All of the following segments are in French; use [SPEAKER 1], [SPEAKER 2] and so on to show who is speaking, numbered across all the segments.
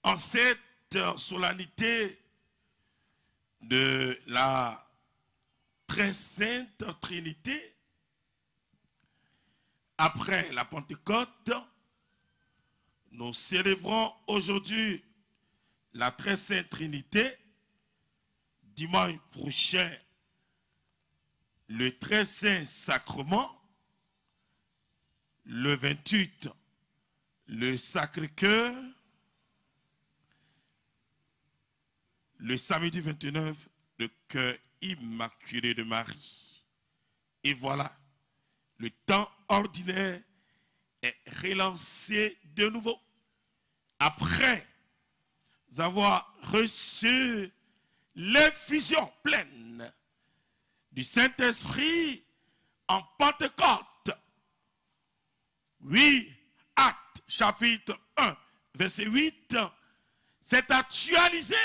[SPEAKER 1] En cette solennité de la très sainte Trinité, après la Pentecôte, nous célébrons aujourd'hui la très sainte Trinité. Dimanche prochain, le très saint sacrement. Le 28, le Sacré-Cœur. Le samedi 29, le cœur immaculé de Marie. Et voilà, le temps ordinaire est relancé de nouveau. Après avoir reçu l'effusion pleine du Saint-Esprit en Pentecôte. Oui, Actes chapitre 1, verset 8, c'est actualisé.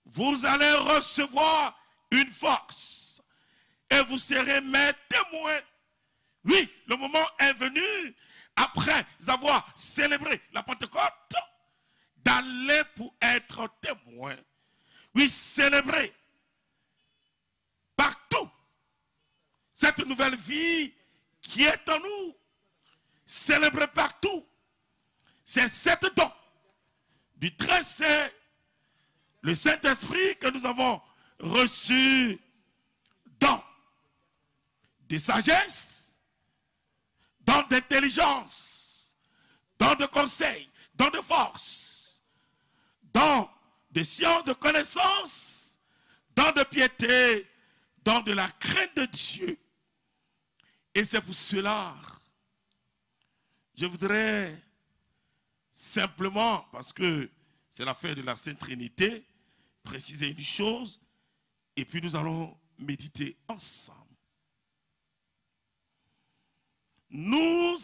[SPEAKER 1] Vous allez recevoir une force et vous serez mes témoins. Oui, le moment est venu, après avoir célébré la Pentecôte, d'aller pour être témoin. Oui, célébrer partout cette nouvelle vie qui est en nous. Célébrer partout. C'est cette don du très saint, le Saint-Esprit que nous avons reçu, don de sagesse, don d'intelligence, don de conseil, don de force, don de science, de connaissance, don de piété, don de la crainte de Dieu. Et c'est pour cela, je voudrais simplement, parce que c'est l'affaire de la Sainte Trinité, préciser une chose, et puis nous allons méditer ensemble. Nous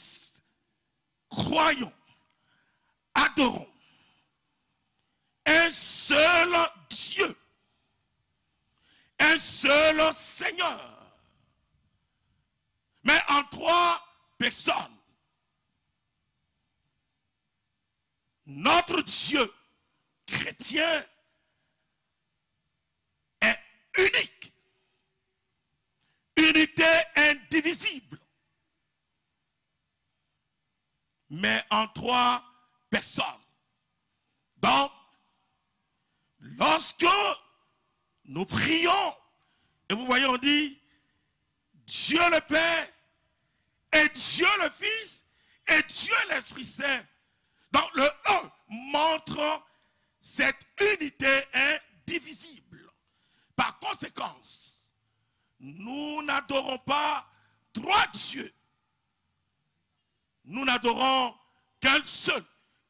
[SPEAKER 1] croyons, adorons un seul Dieu, un seul Seigneur, mais en trois personnes. Notre Dieu chrétien est unique, unité indivisible, mais en trois personnes. Donc, lorsque nous prions, et vous voyez, on dit Dieu le Père, et Dieu le Fils, et Dieu l'Esprit Saint. Donc le 1 montre cette unité indivisible. Par conséquent, nous n'adorons pas trois dieux. Nous n'adorons qu'un seul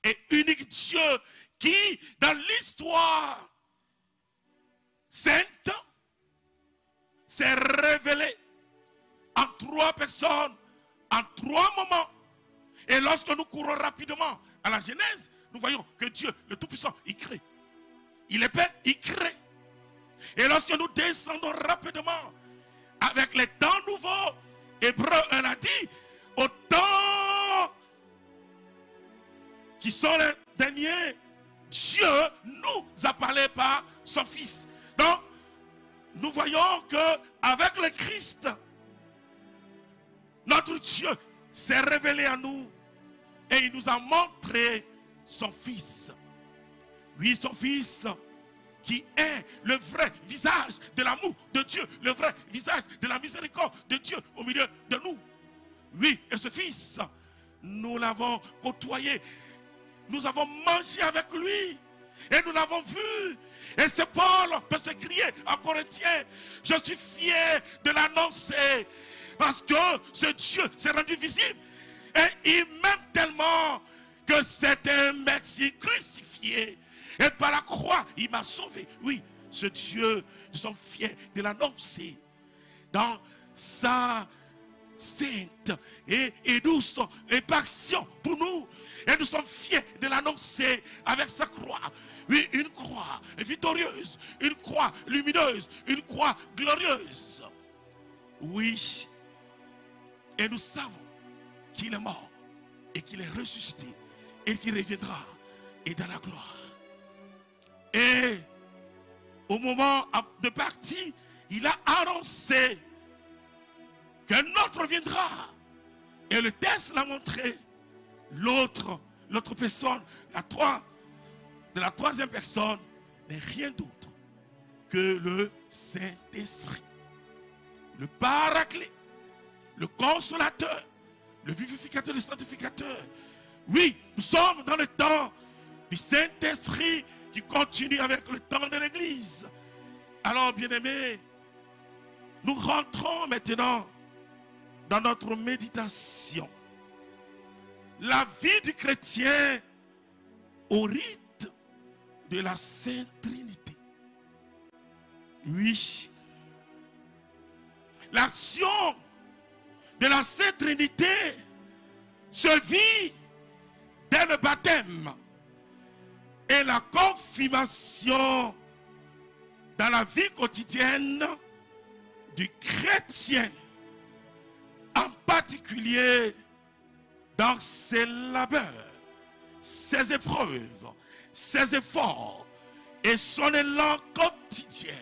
[SPEAKER 1] et unique Dieu qui, dans l'histoire sainte, s'est révélé en trois personnes, en trois moments. Et lorsque nous courons rapidement à la Genèse, nous voyons que Dieu, le Tout-Puissant, il crée. Il est Père, il crée. Et lorsque nous descendons rapidement avec les temps nouveaux, Hébreux 1 a dit, au temps qui sont les derniers, Dieu nous a parlé par son Fils. Donc, nous voyons que avec le Christ, notre Dieu s'est révélé à nous et il nous a montré son Fils. Oui, son Fils qui est le vrai visage de l'amour de Dieu, le vrai visage de la miséricorde de Dieu au milieu de nous. Oui, et ce Fils, nous l'avons côtoyé, nous avons mangé avec lui et nous l'avons vu. Et c'est Paul peut se crier en Corinthiens, je suis fier de l'annoncer parce que ce Dieu s'est rendu visible et il m'aime tellement que c'est un Messie crucifié et par la croix il m'a sauvé. Oui, ce Dieu, nous sommes fiers de l'annoncer dans sa sainte et douce et passion pour nous. Et nous sommes fiers de l'annoncer avec sa croix. Oui, une croix victorieuse, une croix lumineuse, une croix glorieuse. Oui, et nous savons qu'il est mort et qu'il est ressuscité et qu'il reviendra et dans la gloire. Et au moment de partir, il a annoncé qu'un autre viendra. Et le texte l'a montré. L'autre personne, de la troisième personne, n'est rien d'autre que le Saint-Esprit. Le Paraclet, le Consolateur, le Vivificateur, le Sanctificateur. Oui, nous sommes dans le temps du Saint-Esprit qui continue avec le temps de l'Église. Alors, bien-aimés, nous rentrons maintenant dans notre méditation. La vie du chrétien au rite de la Sainte Trinité. Oui. L'action de la Sainte Trinité se vit dès le baptême et la confirmation dans la vie quotidienne du chrétien, en particulier dans ses labeurs, ses épreuves, ses efforts et son élan quotidien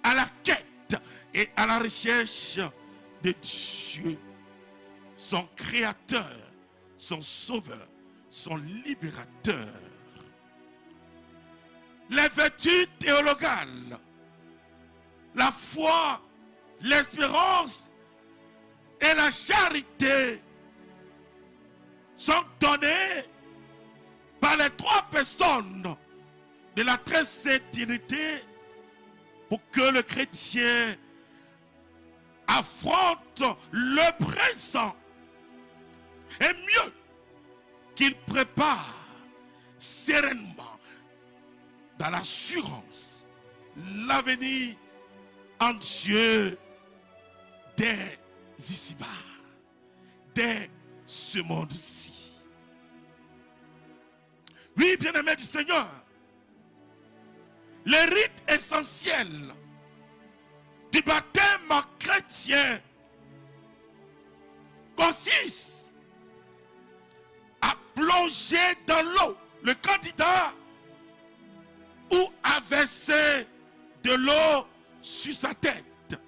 [SPEAKER 1] à la quête et à la recherche de Dieu, son créateur, son sauveur, son libérateur. Les vertus théologales, la foi, l'espérance et la charité sont données par les trois personnes de la très sainte Trinité pour que le chrétien affronte le présent et mieux qu'il prépare sereinement dans l'assurance l'avenir en Dieu dès ici-bas, dès ce monde-ci. Oui, bien-aimés du Seigneur, le rite essentiel du baptême chrétien consiste à plonger dans l'eau le candidat ou à verser de l'eau sur sa tête,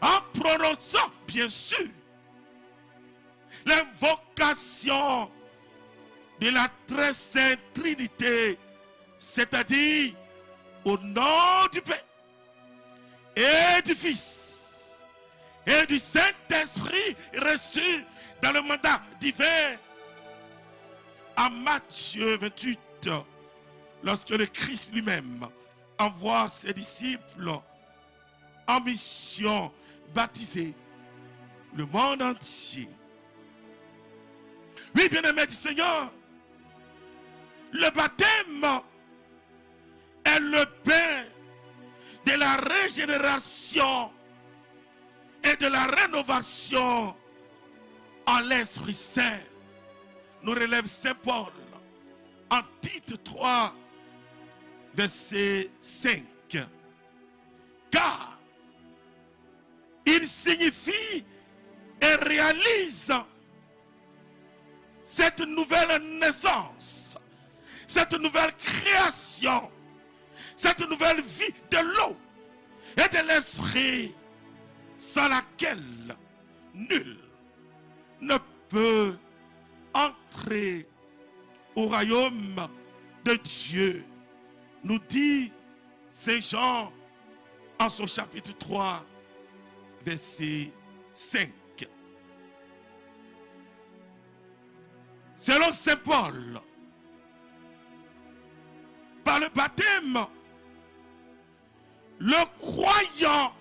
[SPEAKER 1] en prononçant bien sûr l'invocation de la très sainte Trinité, c'est-à-dire au nom du Père et du Fils et du Saint-Esprit reçu dans le mandat divin. En Matthieu 28, lorsque le Christ lui-même envoie ses disciples en mission, baptiser le monde entier. Oui, bien-aimés du Seigneur, le baptême est le bain de la régénération et de la rénovation en l'Esprit Saint. Nous relève Saint Paul en Tite 3, verset 5. Car il signifie et réalise cette nouvelle naissance, cette nouvelle création, cette nouvelle vie de l'eau et de l'esprit, sans laquelle nul ne peut entrer au royaume de Dieu, nous dit Saint Jean en son chapitre 3, verset 5. Selon Saint Paul, par le baptême, le croyant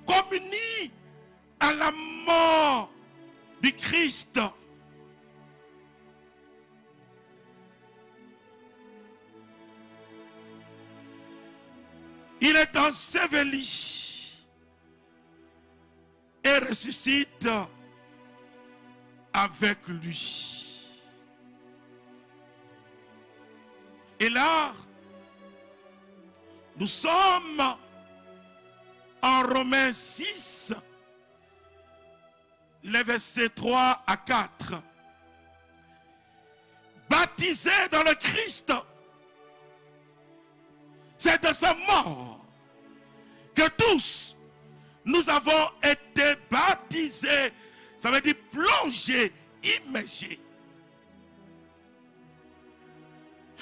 [SPEAKER 1] communie à la mort du Christ. Il est enseveli et ressuscite avec lui. Et là, nous sommes en Romains 6, les versets 3 à 4. baptisés dans le Christ, c'est de sa mort que tous nous avons été baptisés. Ça veut dire plongés, immergés.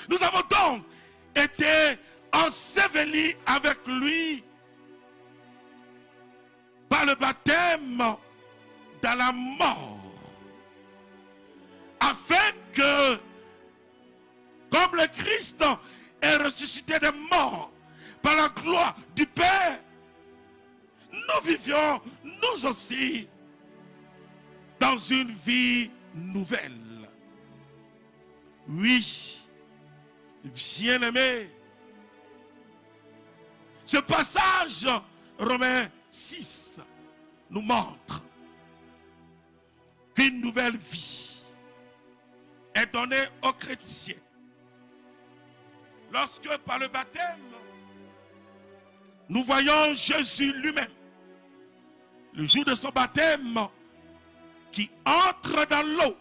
[SPEAKER 1] Nous avons donc été ensevelis avec lui par le baptême dans la mort, afin que, comme le Christ est ressuscité des morts par la gloire du Père, nous vivions, nous aussi, dans une vie nouvelle. Oui, bien-aimés, ce passage, Romains 6, nous montre qu'une nouvelle vie est donnée aux chrétiens. Lorsque par le baptême, nous voyons Jésus lui-même, le jour de son baptême, qui entre dans l'eau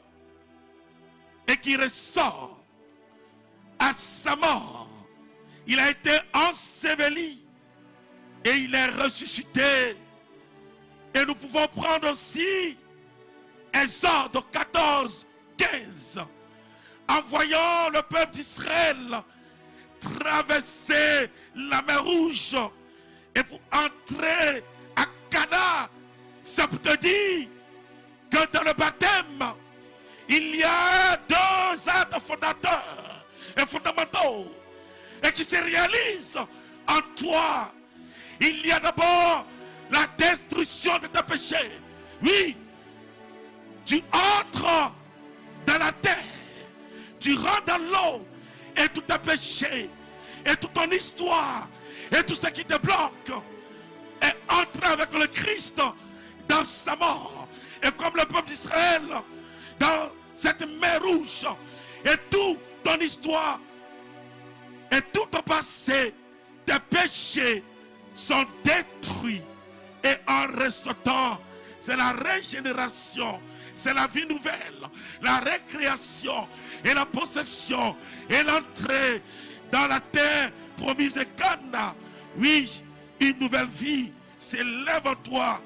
[SPEAKER 1] et qui ressort à sa mort. Il a été enseveli et il est ressuscité. Et nous pouvons prendre aussi Exode 14, 15. En voyant le peuple d'Israël traverser la mer Rouge et pour entrer à Canaan, ça peut te dire que dans le baptême, il y a deux actes fondateurs et fondamentaux et qui se réalisent en toi. Il y a d'abord la destruction de tes péchés. Oui, tu entres dans la terre, tu rentres dans l'eau et tout tes péchés et toute ton histoire et tout ce qui te bloque est entré avec le Christ dans sa mort. Et comme le peuple d'Israël dans cette mer rouge, et toute ton histoire et tout ton passé, tes péchés sont détruits. Et en ressortant, c'est la régénération, c'est la vie nouvelle, la récréation et la possession et l'entrée dans la terre promise de Canaan. Oui, une nouvelle vie s'élève en toi.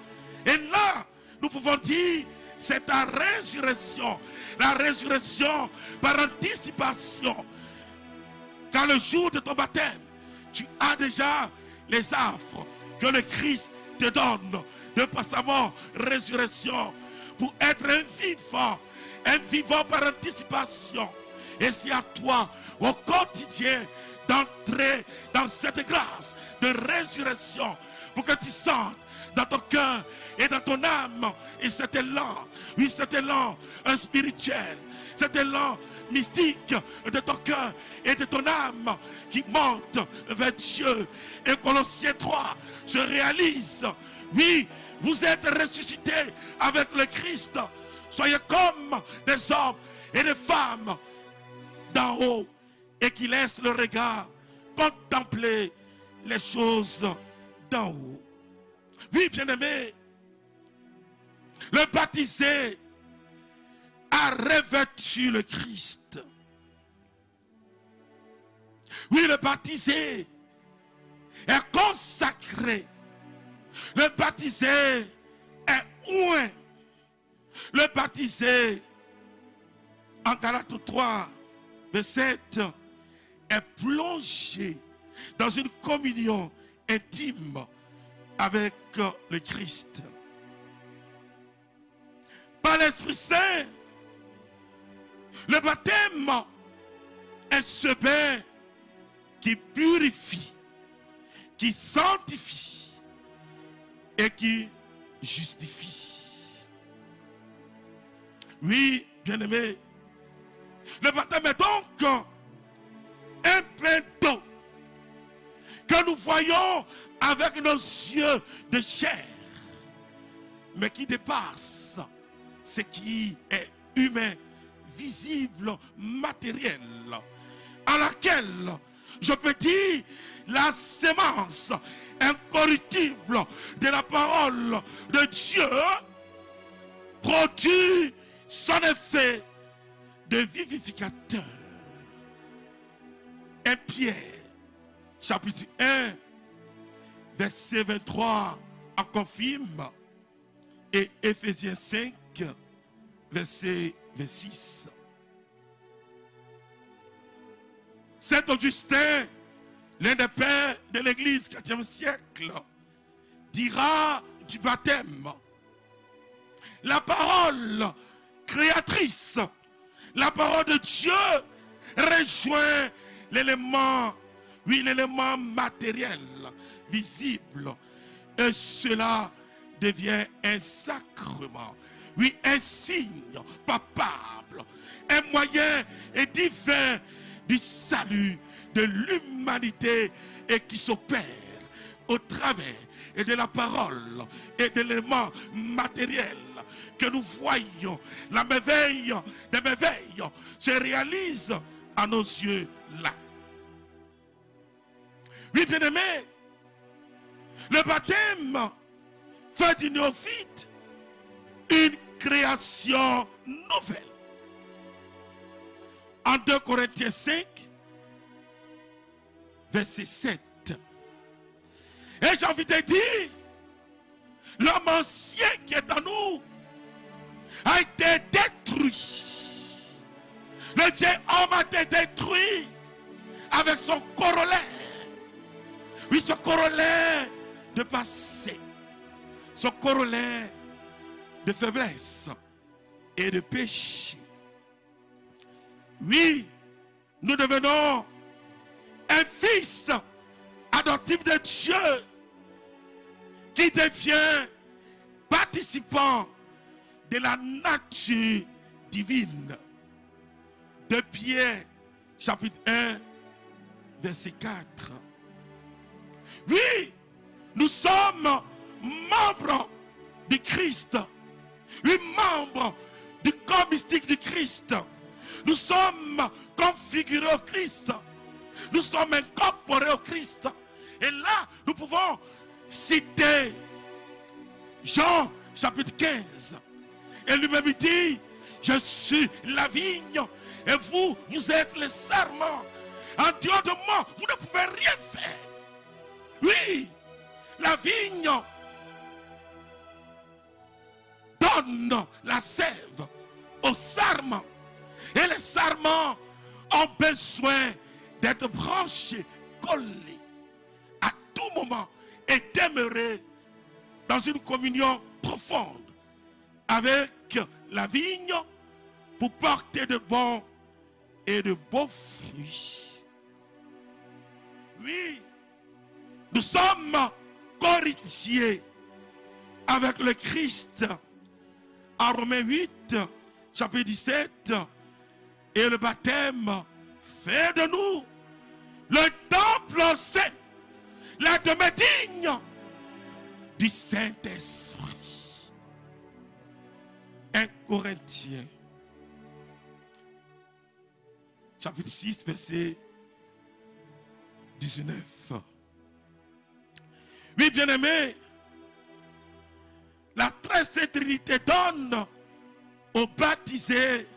[SPEAKER 1] Et là, nous pouvons dire, c'est ta résurrection. La résurrection par anticipation. Car le jour de ton baptême, tu as déjà les affres que le Christ te donne de par sa mort, résurrection, pour être un vivant par anticipation. Et c'est à toi, au quotidien, d'entrer dans cette grâce de résurrection, pour que tu sentes dans ton cœur et dans ton âme, et cet élan, oui, cet élan spirituel, cet élan mystique de ton cœur et de ton âme qui monte vers Dieu. Et Colossiens 3 se réalise. Oui, vous êtes ressuscités avec le Christ. Soyez comme des hommes et des femmes d'en haut et qui laissent le regard contempler les choses d'en haut. Oui, bien-aimé, le baptisé a revêtu le Christ. Oui, le baptisé est consacré. Le baptisé est oint. Le baptisé, en Galates 3, verset 7, est plongé dans une communion intime avec le Christ. Par l'Esprit Saint, le baptême est ce bain qui purifie, qui sanctifie et qui justifie. Oui, bien-aimé, le baptême est donc un bain d'eau que nous voyons avec nos yeux de chair, mais qui dépasse ce qui est humain, visible, matériel, à laquelle je peux dire la sémence incorruptible de la parole de Dieu produit son effet de vivificateur. 1 Pierre, chapitre 1, verset 23, en confirme. Et Éphésiens 5, verset 26. Saint Augustin, l'un des pères de l'Église 4e siècle, dira du baptême: la parole créatrice, la parole de Dieu rejoint l'élément, oui, l'élément matériel, visible, et cela devient un sacrement, oui, un signe palpable, un moyen et divin du salut de l'humanité et qui s'opère au travers et de la parole et de l'élément matériel que nous voyons. La merveille des merveilles se réalise à nos yeux là. Oui, bien-aimés, le baptême fait du néophyte une création nouvelle. En 2 Corinthiens 5, verset 7. Et j'ai envie de dire, l'homme ancien qui est en nous a été détruit. Le vieil homme a été détruit avec son corollaire. Oui, ce corollaire de passé, son corollaire de faiblesse et de péché. Oui, nous devenons un fils adoptif de Dieu qui devient participant de la nature divine. De Pierre, chapitre 1, verset 4. Oui, nous sommes membres du Christ. Oui, membres du corps mystique du Christ. Nous sommes configurés au Christ. Nous sommes incorporés au Christ. Et là, nous pouvons citer Jean chapitre 15. Et lui-même dit: je suis la vigne et vous, vous êtes les sarments. En dehors de moi, vous ne pouvez rien faire. Oui, la vigne donne la sève aux sarments. Et les sarments ont besoin d'être branchés, collés à tout moment et demeurer dans une communion profonde avec la vigne pour porter de bons et de beaux fruits. Oui, nous sommes co-héritiers avec le Christ. En Romains 8, chapitre 17, et le baptême fait de nous le temple saint, la demeure digne du Saint-Esprit. 1 Corinthiens, chapitre 6, verset 19. Oui, bien-aimés, la très sainte Trinité donne aux baptisés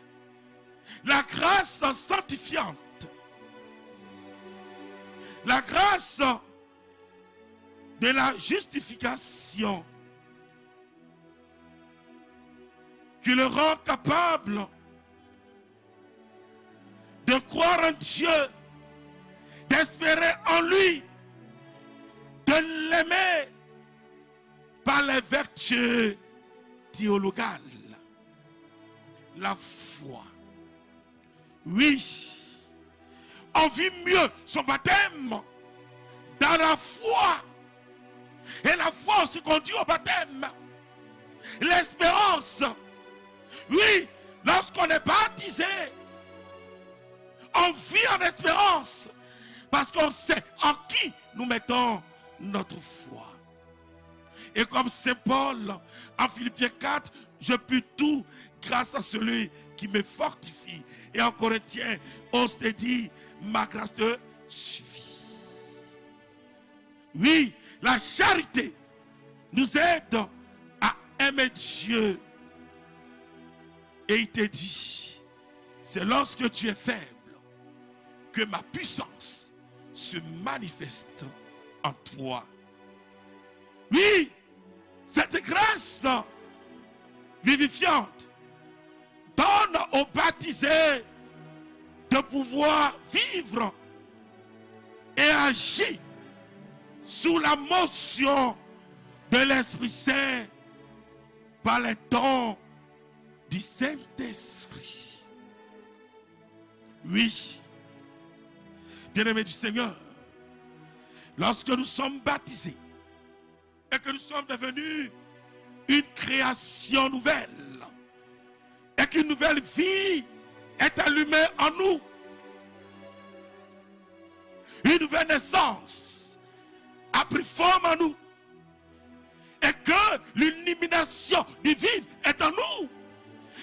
[SPEAKER 1] la grâce sanctifiante, la grâce de la justification qui le rend capable de croire en Dieu, d'espérer en lui, de l'aimer par les vertus théologales, la foi. Oui, on vit mieux son baptême dans la foi. Et la foi aussi conduit au baptême. L'espérance. Oui, lorsqu'on est baptisé, on vit en espérance parce qu'on sait en qui nous mettons notre foi. Et comme Saint Paul en Philippiens 4, je puis tout grâce à celui qui me fortifie. Et en Corinthiens, on se dit, ma grâce te suffit. Oui, la charité nous aide à aimer Dieu. Et il te dit, c'est lorsque tu es faible que ma puissance se manifeste en toi. Oui, cette grâce vivifiante donne aux baptisés de pouvoir vivre et agir sous la motion de l'Esprit Saint par les dons du Saint-Esprit. Oui, bien-aimés du Seigneur, lorsque nous sommes baptisés et que nous sommes devenus une création nouvelle et qu'une nouvelle vie est allumée en nous, une nouvelle naissance a pris forme en nous et que l'illumination divine est en nous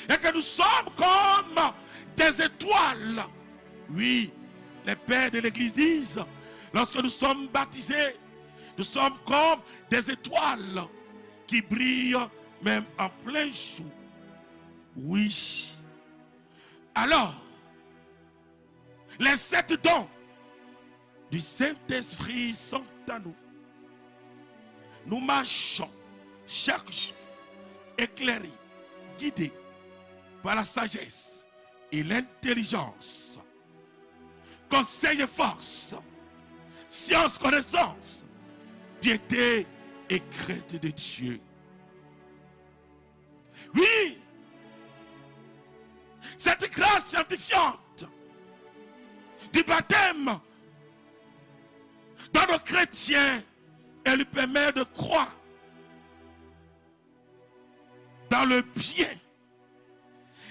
[SPEAKER 1] et que nous sommes comme des étoiles. Oui, les pères de l'Église disent, lorsque nous sommes baptisés, nous sommes comme des étoiles qui brillent même en plein jour. Oui. Alors, les 7 dons du Saint-Esprit sont à nous. Nous marchons chaque jour éclairés, guidés par la sagesse et l'intelligence. Conseil et force, science, connaissance, piété et crainte de Dieu. Oui, cette grâce sanctifiante du baptême dans nos chrétiens, elle lui permet de croire dans le bien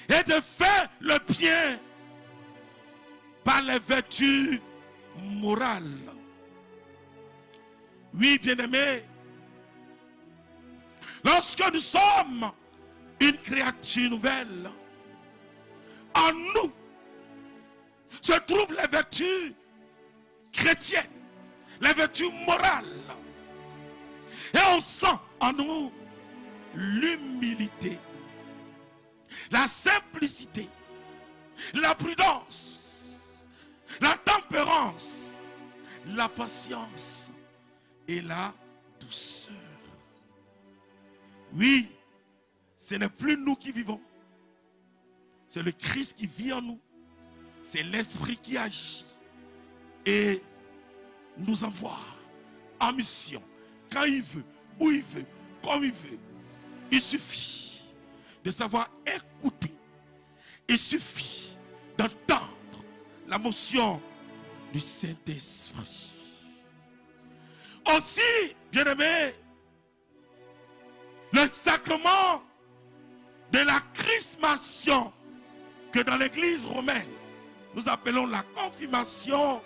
[SPEAKER 1] et de faire le bien par les vertus morales. Oui, bien-aimés, lorsque nous sommes une créature nouvelle, en nous se trouvent les vertus chrétiennes, les vertus morales. Et on sent en nous l'humilité, la simplicité, la prudence, la tempérance, la patience et la douceur. Oui, ce n'est plus nous qui vivons. C'est le Christ qui vit en nous. C'est l'Esprit qui agit et nous envoie en mission quand il veut, où il veut, comme il veut. Il suffit de savoir écouter. Il suffit d'entendre la motion du Saint-Esprit. Aussi, bien-aimés, le sacrement de la chrismation que dans l'église romaine nous appelons la confirmation,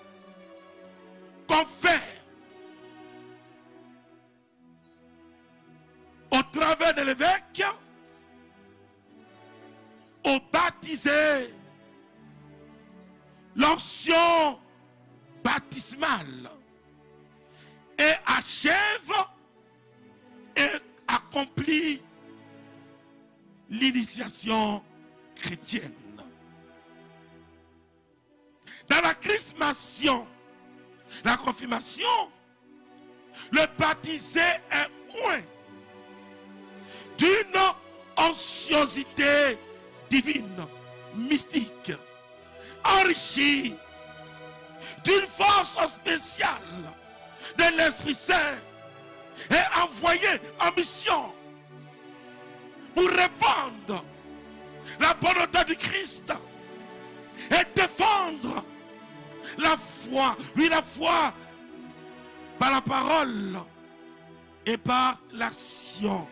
[SPEAKER 1] confère au travers de l'évêque aux baptisés l'onction baptismale et achève et accomplit l'initiation chrétienne. Dans la chrismation, la confirmation, le baptisé est oint d'une onciosité divine, mystique, enrichi d'une force spéciale de l'Esprit Saint et envoyé en mission pour répandre la bonne nouvelle du Christ et défendre la foi, oui, la foi par la parole et par l'action,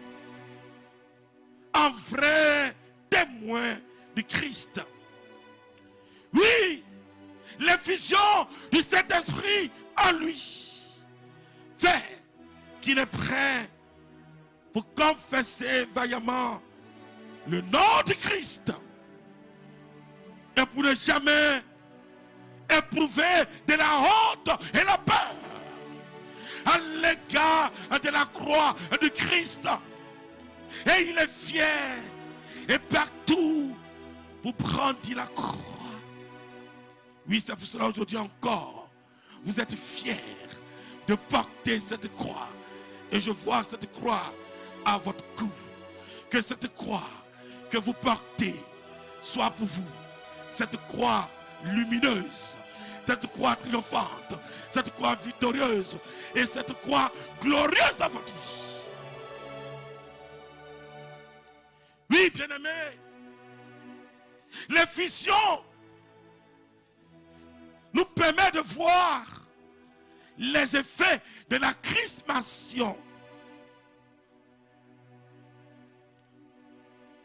[SPEAKER 1] en vrai témoin du Christ. Oui, l'effusion du Saint-Esprit en lui fait qu'il est prêt pour confesser vaillamment le nom de Christ et pour ne jamais éprouver de la honte et la peur à l'égard de la croix de Christ. Et il est fier et partout pour prendre la croix. Oui, c'est pour cela aujourd'hui encore, vous êtes fiers de porter cette croix. Et je vois cette croix à votre cou. Que cette croix que vous portez soit pour vous cette croix lumineuse, cette croix triomphante, cette croix victorieuse et cette croix glorieuse dans votre vie. Oui, bien-aimés, l'effusion nous permet de voir les effets de la chrismation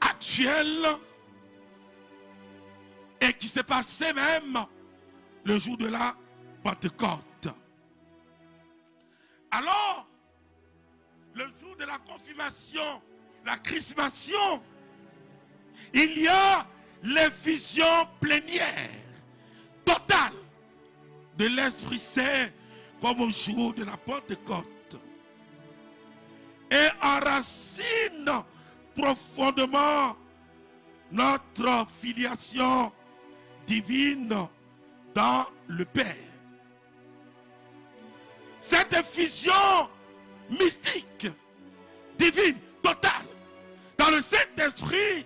[SPEAKER 1] actuelle et qui s'est passée même le jour de la Pentecôte. Alors, le jour de la confirmation, la chrismation, il y a l'effusion plénière, totale, de l'Esprit Saint, comme au jour de la Pentecôte. Et enracine profondément notre filiation divine dans le Père. Cette effusion mystique, divine, totale, dans le Saint-Esprit,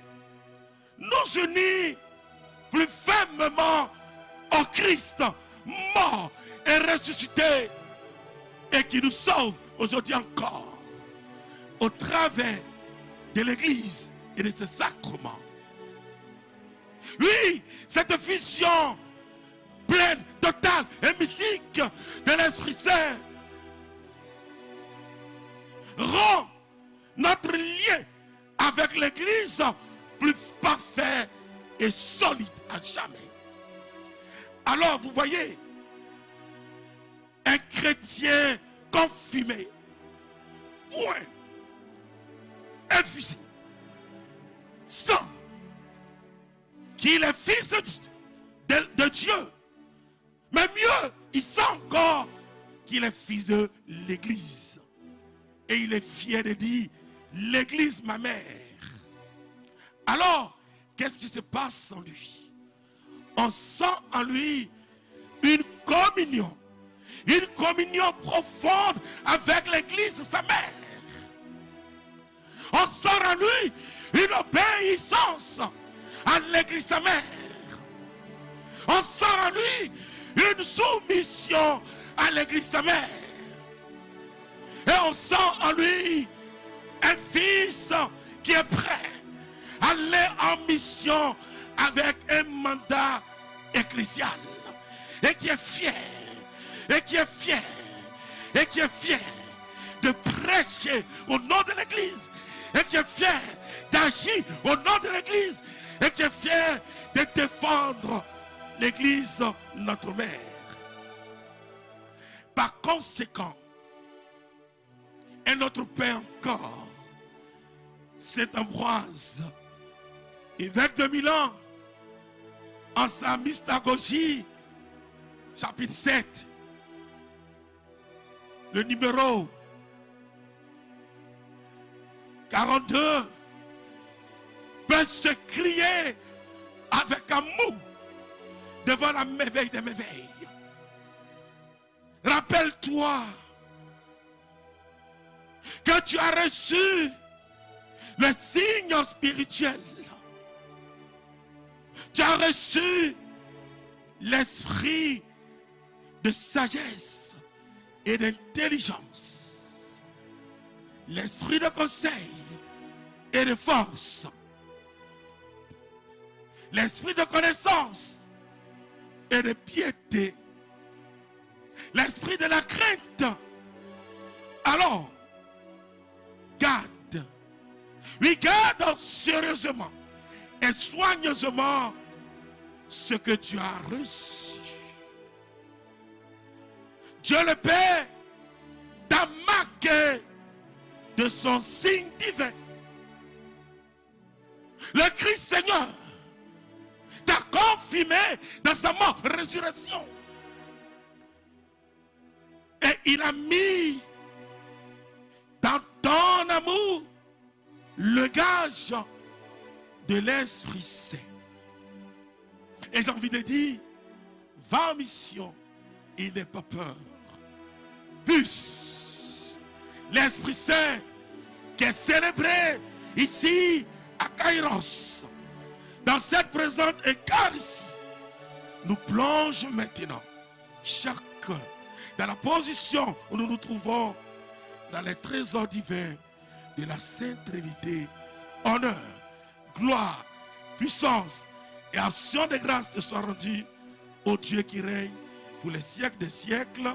[SPEAKER 1] nous unit plus fermement au Christ, mort et ressuscité, et qui nous sauve aujourd'hui encore, au travers de l'Église et de ses sacrements. Oui, cette fusion pleine, totale et mystique de l'Esprit Saint rend notre lien avec l'Église plus parfait et solide à jamais. Alors vous voyez, un chrétien confirmé ou un fils sans qu'il est fils de Dieu, mais mieux, il sent encore qu'il est fils de l'Église. Et il est fier de dire, l'Église ma mère. Alors, qu'est-ce qui se passe en lui? On sent en lui une communion profonde avec l'Église, sa mère. On sent en lui une obéissance à l'Église, sa mère. On sent en lui une soumission à l'Église, sa mère. Et on sent en lui un fils qui est prêt à aller en mission avec un mandat ecclésial. Et qui est fier, de prêcher au nom de l'Église. Et qui est fier d'agir au nom de l'Église. Et qui est fier de défendre l'Église, notre mère. Par conséquent, un autre père encore, Saint Ambroise, évêque de Milan, en sa mystagogie, chapitre 7, le numéro 42, peut se crier avec amour devant la merveille des merveilles. Rappelle-toi que tu as reçu le signe spirituel. Tu as reçu l'esprit de sagesse et d'intelligence, l'esprit de conseil et de force, l'esprit de connaissance et de piété, l'esprit de la crainte. Alors, garde, regarde sérieusement et soigneusement ce que tu as reçu. Dieu le Père t'a marqué de son signe divin. Le Christ Seigneur t'a confirmé dans sa mort, résurrection. Et il a mis dans ton amour le gage de l'Esprit Saint. Et j'ai envie de dire, va en mission il n'est pas peur. Plus l'Esprit Saint qui est célébré ici à Kairos, dans cette présente Eucharistie, nous plonge maintenant chacun dans la position où nous nous trouvons dans les trésors divins de la Sainte Trinité. Honneur, gloire, puissance et action de grâce te soient rendues au Dieu qui règne pour les siècles des siècles.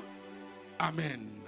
[SPEAKER 1] Amen.